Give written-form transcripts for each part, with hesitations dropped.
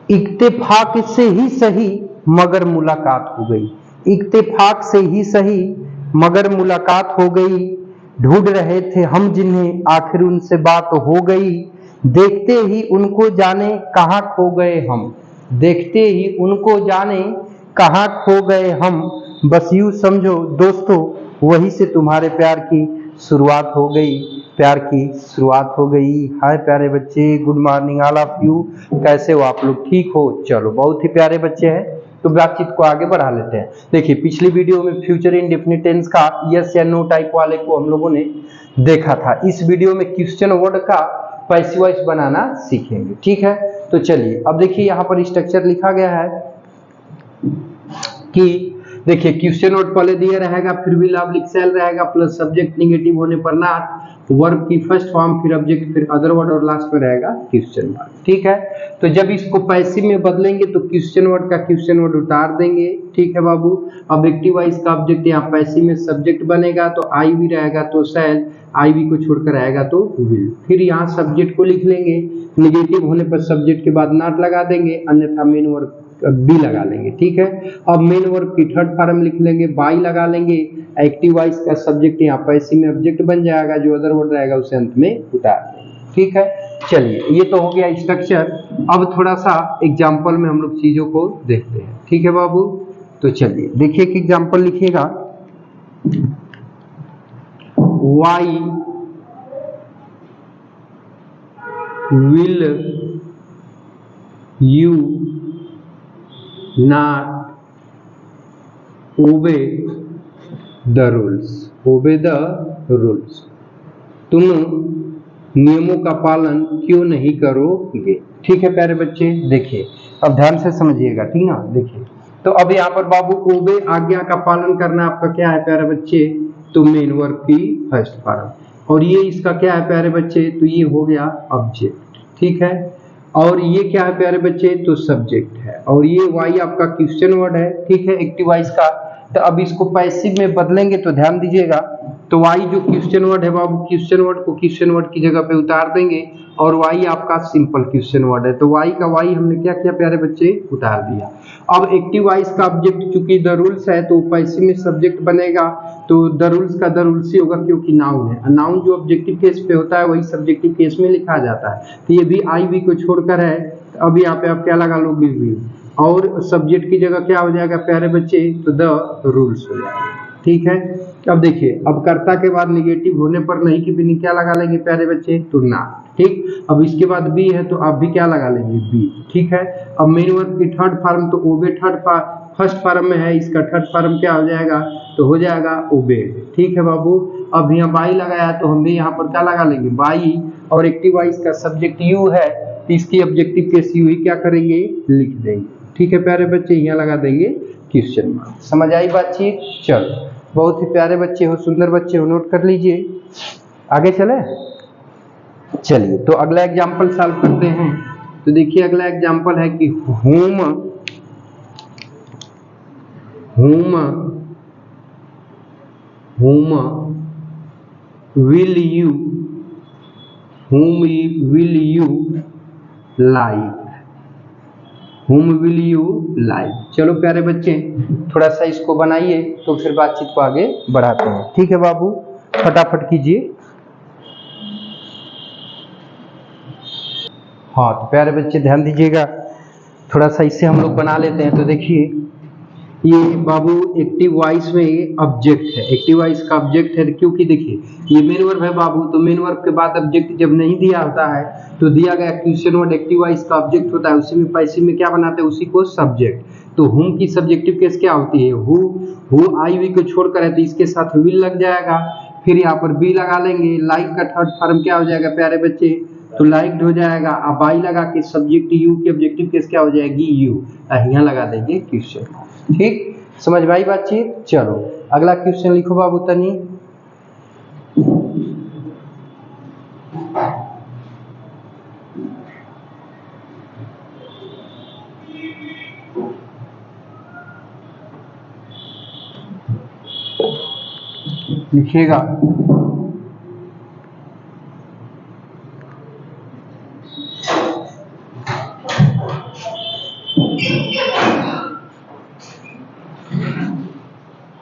इत्तेफाक से ही सही मगर मुलाकात हो गई। इत्तेफाक से ही सही मगर मुलाकात हो गई। ढूंढ रहे थे हम जिन्हें आखिर उनसे बात हो गई। देखते ही उनको जाने कहाँ खो गए हम। देखते ही उनको जाने कहाँ खो गए हम। बस यूं समझो दोस्तों वहीं से तुम्हारे प्यार की शुरुआत हो गई। प्यार की शुरुआत हो गई। हाय प्यारे बच्चे, good morning all of you. कैसे हो आप लोग? ठीक हो? चलो बहुत ही प्यारे बच्चे हैं, तो बातचीत को आगे बढ़ा लेते हैं। देखिए पिछली वीडियो में फ्यूचर इंडेफिनिट टेंस का यस या नो टाइप वाले को हम लोगों ने देखा था। इस वीडियो में क्वेश्चन वर्ड का पैसिव वॉइस बनाना सीखेंगे। ठीक है, तो चलिए अब देखिए यहाँ पर स्ट्रक्चर लिखा गया है कि देखिए क्वेश्चन वर्ड पहले दिया रहेगा, फिर भी लव सेल रहेगा, प्लस सब्जेक्ट निगेटिव होने पर नॉट, वर्ब की फर्स्ट फॉर्म, फिर ऑब्जेक्ट, फिर अदर वर्ड और लास्ट में रहेगा क्वेश्चन वर्ड। ठीक है, तो जब इसको पैसिव में बदलेंगे तो क्वेश्चन वर्ड का क्वेश्चन वर्ड उतार देंगे। ठीक है बाबू, ऑब्जेक्टिव वाइज का ऑब्जेक्ट यहाँ पैसिव में सब्जेक्ट बनेगा तो आई भी रहेगा तो शैल, आई भी को छोड़कर रहेगा तो विल। फिर यहाँ सब्जेक्ट को लिख लेंगे, निगेटिव होने पर सब्जेक्ट के बाद नॉट लगा देंगे, अन्यथा मेन वर्ब बी लगा लेंगे। ठीक है, अब मेन वर्ब की थर्ड फॉर्म लिख लेंगे, बाई लगा लेंगे। एक्टिव वाइज का सब्जेक्ट यहाँ पैसिव में ऑब्जेक्ट बन जाएगा, जो अदर वर्ड रहेगा उसे अंत में उतार देंगे। ठीक है, चलिए ये तो हो गया स्ट्रक्चर। अब थोड़ा सा एग्जाम्पल में हम लोग चीजों को देखते हैं। ठीक है बाबू, तो चलिए देखिए कि एग्जाम्पल लिखिएगा। Why will you not obey the rules, obey the rules। तुम नियमों का पालन क्यों नहीं करोगे? ठीक है प्यारे बच्चे, देखिए अब ध्यान से समझिएगा। ठीक ना, देखिए तो अब यहाँ पर बाबू ओबे आज्ञा का पालन करना आपका क्या है प्यारे बच्चे? तो मेन वर्ब की फर्स्ट फॉर्म, और ये इसका क्या है प्यारे बच्चे? तो ये हो गया ऑब्जेक्ट। ठीक है, और ये क्या है प्यारे बच्चे? तो सब्जेक्ट है, और ये वाई आपका क्वेश्चन वर्ड है। ठीक है, एक्टिव वॉइस का। तो अब इसको पैसिव में बदलेंगे तो ध्यान दीजिएगा, तो वाई जो क्वेश्चन वर्ड है बाबू, क्वेश्चन वर्ड को क्वेश्चन वर्ड की जगह पे उतार देंगे, और वाई आपका सिंपल क्वेश्चन वर्ड है, तो वाई का वाई हमने क्या किया प्यारे बच्चे? उतार दिया। अब एक्टिव वॉइस का ऑब्जेक्ट चूंकि द रूल्स है तो पैसिव में सब्जेक्ट बनेगा, तो द रूल्स का द रूल्स ही होगा क्योंकि नाउन है। नाउन जो ऑब्जेक्टिव केस पे होता है वही सब्जेक्टिव केस में लिखा जाता है, तो ये भी आई भी को छोड़कर है। अब यहाँ पे आप क्या लगा लोगे? विल, और सब्जेक्ट की जगह क्या हो जाएगा प्यारे बच्चे? तो द रूल्स हो जाएगा। ठीक है, अब देखिए अब कर्ता के बाद निगेटिव होने पर नहीं की भी क्या लगा लेंगे प्यारे बच्चे? तो नॉट। ठीक, अब इसके बाद बी है तो आप भी क्या लगा लेंगे? बी। ठीक है, अब मेन वर्ब की थर्ड फॉर्म, तो ओबे थर्ड फर्स्ट फॉर्म में है, इसका थर्ड फॉर्म क्या हो जाएगा? तो हो जाएगा ओबे। ठीक है बाबू, अब यहाँ बाई लगाया तो हम भी यहाँ पर क्या लगा लेंगे? बाई, और एक्टिव वॉइस का सब्जेक्ट यू है, इसकी ऑब्जेक्टिव केस यू ही क्या करेंगे? लिख देंगे। ठीक है प्यारे बच्चे, यहाँ लगा देंगे क्वेश्चन मार्क। समझ आई बातचीत? चलो बहुत ही प्यारे बच्चे हो, सुंदर बच्चे हो, नोट कर लीजिए। आगे चले, चलिए तो अगला एग्जाम्पल सॉल्व करते हैं। तो देखिए अगला एग्जाम्पल है कि whom will you like? चलो प्यारे बच्चे थोड़ा सा इसको बनाइए तो फिर बातचीत को आगे बढ़ाते हैं। ठीक है बाबू, फटाफट कीजिए। हाँ तो प्यारे बच्चे ध्यान दीजिएगा, थोड़ा सा इससे हम लोग बना लेते हैं। तो देखिए ये बाबू एक्टिव वॉइस में ऑब्जेक्ट है, एक्टिव वॉइस का ऑब्जेक्ट है, क्योंकि देखिए ये मेन वर्ब है बाबू, तो मेन वर्ब के बाद ऑब्जेक्ट जब नहीं दिया होता है तो दिया गया क्वेश्चन वर्ड एक्टिव वॉइस का ऑब्जेक्ट होता है, उसी में पैसिव में क्या बनाते हैं? उसी को सब्जेक्ट। तो हुम की सब्जेक्टिव केस क्या होती है? हु आई वी को छोड़कर है तो इसके साथ विल लग जाएगा, फिर यहाँ पर बी लगा लेंगे। लाइक का थर्ड फॉर्म क्या हो जाएगा प्यारे बच्चे? तो लाइक्ड हो जाएगा। अब बाई लगा के सब्जेक्ट यू की ऑब्जेक्टिव केस क्या हो जाएगी? यू, यहाँ लगा देंगे क्वेश्चन। ठीक, समझ में आई बातचीत? चलो अगला क्वेश्चन लिखो बाबू तनी। लिखिएगा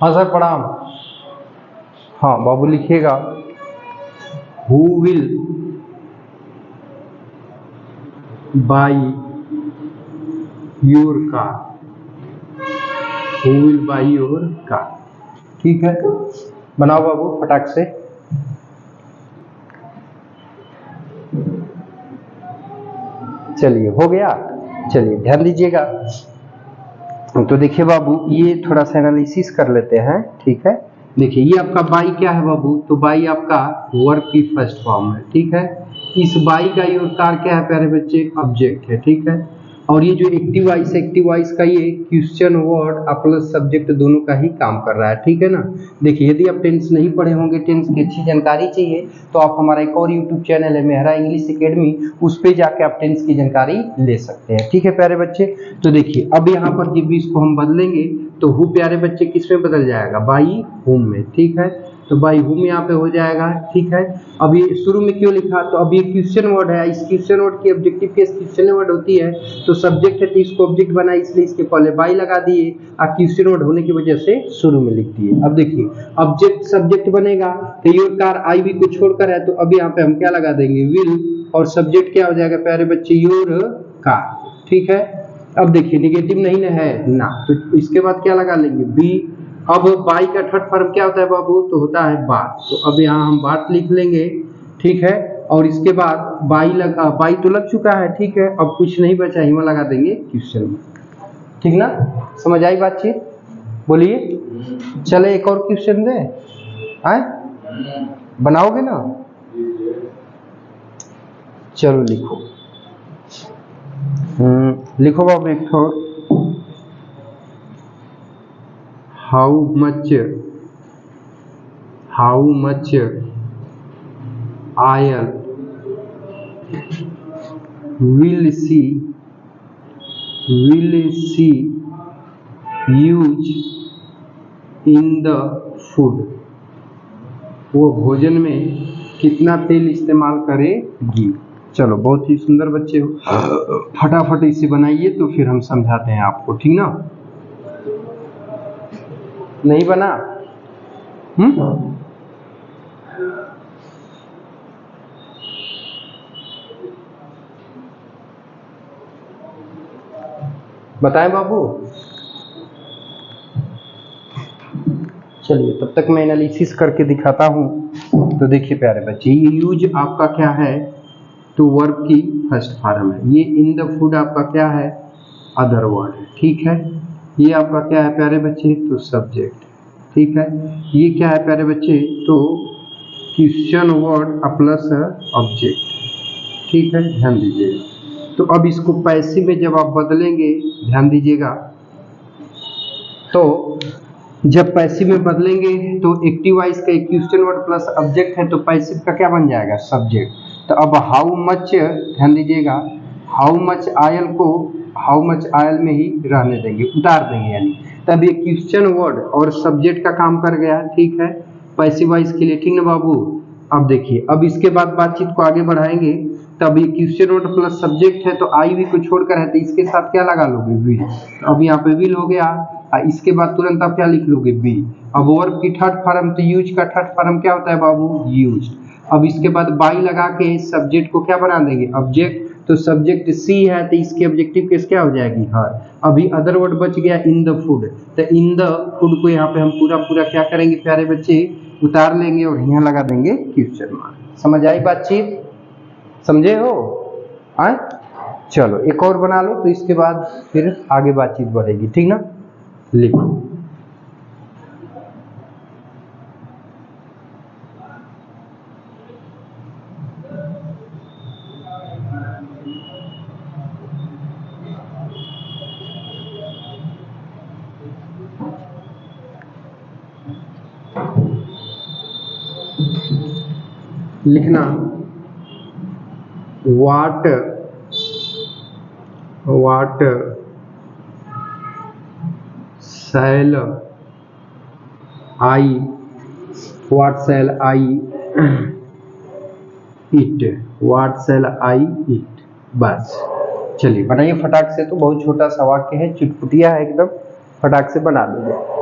हाँ सर प्रणाम। हाँ बाबू लिखिएगा, who will by your car, who will by your car. ठीक है, बनाओ बाबू फटाक से। चलिए हो गया। चलिए ध्यान दीजिएगा। तो देखिए बाबू, ये थोड़ा सा एनालिसिस कर लेते हैं। ठीक है, देखिए ये आपका बाई क्या है बाबू, तो बाई आपका वर्ब की फर्स्ट फॉर्म है। ठीक है, इस बाई का योर कार क्या है प्यारे बच्चे, ऑब्जेक्ट है। ठीक है, और ये जो एक्टिव वॉइस का ये क्वेश्चन वर्ड प्लस सब्जेक्ट दोनों का ही काम कर रहा है। ठीक है ना। देखिए यदि आप टेंस नहीं पढ़े होंगे, टेंस की अच्छी जानकारी चाहिए, तो आप हमारा एक और यूट्यूब चैनल है मेहरा इंग्लिश एकेडमी, उस पर जाके आप टेंस की जानकारी ले सकते हैं। ठीक है प्यारे बच्चे, तो देखिए अब यहाँ पर जब भी इसको हम बदलेंगे तो हु प्यारे बच्चे किस में बदल जाएगा, बाई हुम में। ठीक है, तो बाई हुम यहाँ पे हो जाएगा। ठीक है, अब ये शुरू में क्यों लिखा, तो अब ये क्वेश्चन वर्ड है, इस क्वेश्चन वर्ड की ऑब्जेक्टिव केस क्वेश्चन वर्ड होती है, तो सब्जेक्ट है तो इसको ऑब्जेक्ट बना, इसलिए इसके पहले बाई लगा दिए, और क्वेश्चन वर्ड होने की वजह से शुरू में लिख दिए। अब देखिए ऑब्जेक्ट सब्जेक्ट बनेगा, तो योर कार आई भी को छोड़कर है, तो अब यहाँ पे हम क्या लगा देंगे, विल, और सब्जेक्ट क्या हो जाएगा प्यारे बच्चे, योर कार। ठीक है, अब देखिए निगेटिव नहीं ना है ना, तो इसके बाद क्या लगा लेंगे, बी। अब बाई का थर्ड फॉर्म क्या होता है बाबू, तो होता है बात, तो अब यहाँ हम बात लिख लेंगे। ठीक है, और इसके बाद बाई तो लग चुका है। ठीक है, अब कुछ नहीं बचा, यहाँ लगा देंगे क्वेश्चन। ठीक ना, समझ आई बातचीत, बोलिए। चले एक और क्वेश्चन दे, आए बनाओगे ना, चलो लिखो। लिखो बाबू एक तो, how much oil will see use in the food, वो भोजन में कितना तेल इस्तेमाल करेगी। चलो बहुत ही सुंदर बच्चे हो, फटाफट इसे बनाइए तो फिर हम समझाते हैं आपको। ठीक ना, नहीं बना? बताएं बाबू। चलिए तब तक मैं एनालिसिस करके दिखाता हूं। तो देखिए प्यारे बच्चे, ये यूज आपका क्या है, तो वर्ब की फर्स्ट फॉर्म है। ये इन द फूड आपका क्या है, अदर वर्ड है। ठीक है, ये आपका क्या है प्यारे बच्चे, तो सब्जेक्ट। ठीक है, ये क्या है प्यारे बच्चे, तो क्वेश्चन वर्ड प्लस ऑब्जेक्ट। ठीक है, ध्यान दीजिएगा। तो अब इसको पैसिव में जब आप बदलेंगे, ध्यान दीजिएगा, तो जब पैसिव में बदलेंगे तो एक्टिव वॉइस का क्वेश्चन वर्ड प्लस ऑब्जेक्ट है, तो पैसिव का क्या बन जाएगा, सब्जेक्ट। तो अब हाउ मच, ध्यान दीजिएगा, हाउ मच आयल को हाउ मच आयल में ही रहने देंगे, उतार देंगे यानी। तब ये क्वेश्चन वर्ड और सब्जेक्ट का काम कर गया। ठीक है, पैसिव वॉइस के लिए। ठीक ना बाबू। अब देखिए, अब इसके बाद बातचीत को आगे बढ़ाएंगे। तब ये क्वेश्चन वर्ड प्लस सब्जेक्ट है, तो आई भी को छोड़कर है, तो इसके साथ क्या लगा लोगे, विल। तो अब यहाँ पे विल हो गया, इसके बाद तुरंत आप क्या लिख लोगे, बी। अब वर्ब की थर्ड फॉर्म, तो यूज का थर्ड फॉर्म क्या होता है बाबू, यूज। अब इसके बाद बाई लगा के सब्जेक्ट को क्या बना देंगे, ऑब्जेक्ट। तो सब्जेक्ट सी है, तो इसकी ऑब्जेक्टिव केस क्या हो जाएगी, हर। अभी अदर वर्ड बच गया, इन द फूड। तो इन द फूड को यहाँ पे हम पूरा क्या करेंगे प्यारे बच्चे, उतार लेंगे और यहाँ लगा देंगे क्वेश्चन मार्क। समझ आई बातचीत, समझे हो? आए, चलो एक और बना लो, तो इसके बाद फिर आगे बातचीत बढ़ेगी। ठीक ना, लिखो। लिखना, वाट शैल आई इट, बस। चलिए बनाइए फटाक से, तो बहुत छोटा सा वाक्य है, चुटपुटिया है एकदम, फटाक से बना दीजिए।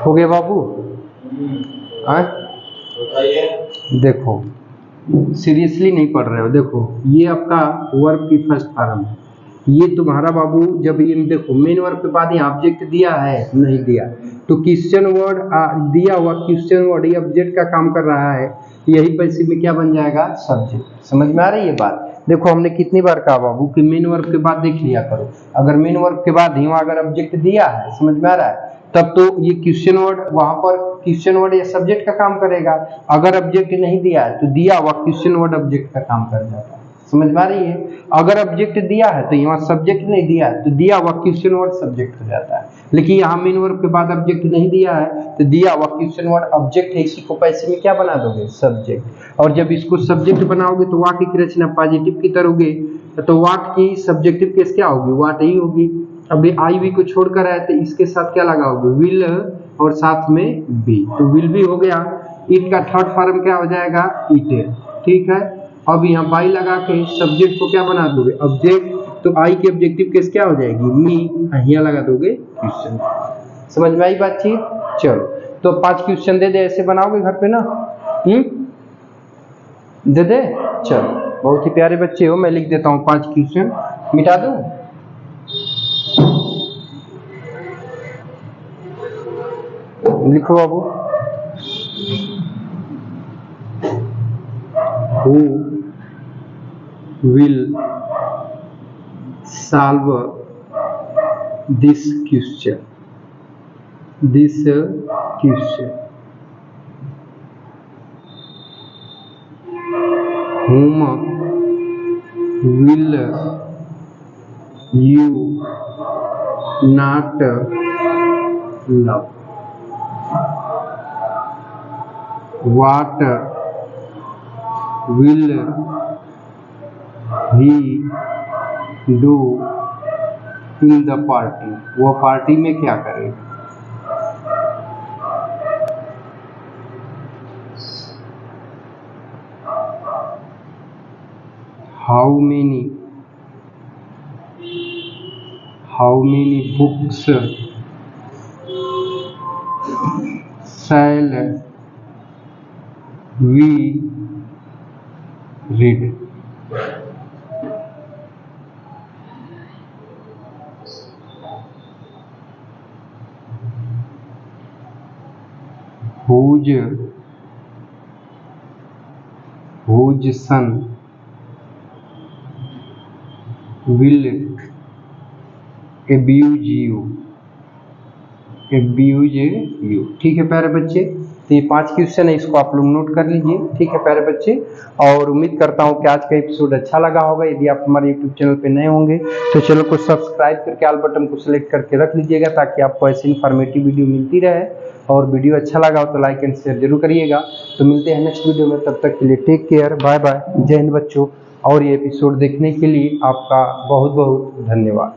हो गए बाबू? देखो सीरियसली नहीं पढ़ रहे हो, देखो ये आपका वर्ब की फर्स्ट फॉर्म है, ये तुम्हारा बाबू जब ये देखो मेन वर्ब के बाद ये ऑब्जेक्ट दिया है नहीं दिया, तो क्वेश्चन वर्ड दिया हुआ क्वेश्चन वर्ड ये ऑब्जेक्ट का काम कर रहा है, यही पैसिव में क्या बन जाएगा? सब्जेक्ट। समझ में आ रही है बात? देखो हमने कितनी बार कहा बाबू कि मेन वर्ब के बाद देख लिया करो, अगर मेन वर्ब के बाद ही वहां अगर ऑब्जेक्ट दिया है, समझ में आ रहा है, तब तो ये क्वेश्चन वर्ड वहां पर क्वेश्चन वर्ड या सब्जेक्ट का काम करेगा, अगर ऑब्जेक्ट नहीं दिया है तो दिया हुआ क्वेश्चन वर्ड ऑब्जेक्ट का काम कर जाता है। समझ में आ रही है? अगर ऑब्जेक्ट दिया है तो यहाँ सब्जेक्ट नहीं दिया है तो दिया हुआ क्वेश्चन वर्ड सब्जेक्ट हो जाता है, लेकिन यहाँ मेन वर्ब के बाद ऑब्जेक्ट नहीं दिया है तो दिया हुआ क्वेश्चन वर्ड ऑब्जेक्ट है, इसी को पैसे में क्या बना दोगे? सब्जेक्ट। और जब इसको सब्जेक्ट बनाओगे तो वाक्य की रचना पॉजिटिव की करोगे, तो वाक्य की सब्जेक्टिव केस क्या होगी? वाट ही होगी। अभी आई वी को छोड़कर आए तो इसके साथ क्या लगाओगे? विल और साथ में बी, तो विल भी हो गया। इट का थर्ड फॉर्म क्या हो जाएगा? ईटेड। ठीक है, अब यहाँ बाई लगा के सब्जेक्ट को क्या बना दोगे? ऑब्जेक्ट। तो आई की ऑब्जेक्टिव केस क्या हो जाएगी? मी, यहाँ लगा दोगे क्वेश्चन। समझ में आई बातचीत? चलो तो 5 क्वेश्चन दे दे, ऐसे बनाओगे घर पे ना? दे दे। चलो बहुत ही प्यारे बच्चे हो, मैं लिख देता हूँ 5 क्वेश्चन, मिटा दूं? लिखो बाबू। Who will solve this question? This question. Whom will you not love? What will he do in the party? वो पार्टी में क्या करेगा? How many books shall we read? Whose son will abuse you? ठीक है प्यारे बच्चे, तो ये 5 क्वेश्चन है, इसको आप लोग नोट कर लीजिए। ठीक है प्यारे बच्चे, और उम्मीद करता हूँ कि आज का एपिसोड अच्छा लगा होगा। यदि आप हमारे यूट्यूब चैनल पे नए होंगे तो चैनल को सब्सक्राइब करके ऑल बटन को सिलेक्ट करके रख लीजिएगा, ताकि आपको ऐसी इन्फॉर्मेटिव वीडियो मिलती रहे। और वीडियो अच्छा लगा हो तो लाइक एंड शेयर जरूर करिएगा। तो मिलते हैं नेक्स्ट वीडियो में, तब तक के लिए टेक केयर, बाय बाय, जय हिंद बच्चों। और ये एपिसोड देखने के लिए आपका बहुत बहुत धन्यवाद।